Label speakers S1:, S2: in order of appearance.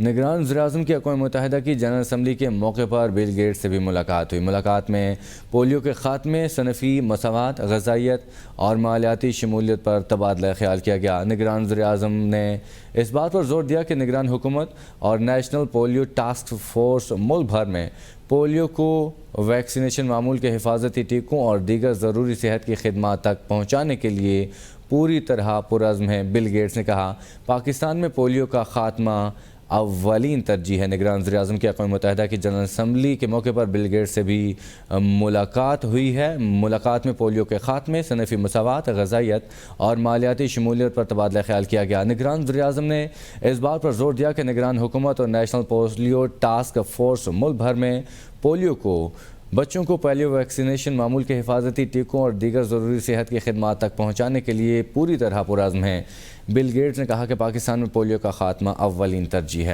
S1: نگران وزیراعظم کی اقوام متحدہ کی جنرل اسمبلی کے موقع پر بل گیٹس سے بھی ملاقات ہوئی۔ ملاقات میں پولیو کے خاتمے، صنفی مساوات، غذائیت اور مالیاتی شمولیت پر تبادلہ خیال کیا گیا۔ نگران وزیراعظم نے اس بات پر زور دیا کہ نگران حکومت اور نیشنل پولیو ٹاسک فورس ملک بھر میں پولیو کو ویکسینیشن معمول کے حفاظتی ٹیکوں اور دیگر ضروری صحت کی خدمات تک پہنچانے کے لیے پوری طرح پرعزم ہے۔ بل گیٹس نے کہا، پاکستان میں پولیو کا خاتمہ اولین ترجیح ہے۔ نگران وزیراعظم کی اقوام متحدہ کی جنرل اسمبلی کے موقع پر بل گیٹس سے بھی ملاقات ہوئی ہے۔ ملاقات میں پولیو کے خاتمے، صنفی مساوات، غذائیت اور مالیاتی شمولیت پر تبادلہ خیال کیا گیا۔ نگران وزیراعظم نے اس بات پر زور دیا کہ نگران حکومت اور نیشنل پولیو ٹاسک فورس ملک بھر میں پولیو کو بچوں کو پولیو ویکسینیشن معمول کے حفاظتی ٹیکوں اور دیگر ضروری صحت کی خدمات تک پہنچانے کے لیے پوری طرح پرعزم ہیں۔ بل گیٹس نے کہا کہ پاکستان میں پولیو کا خاتمہ اولین ترجیح ہے۔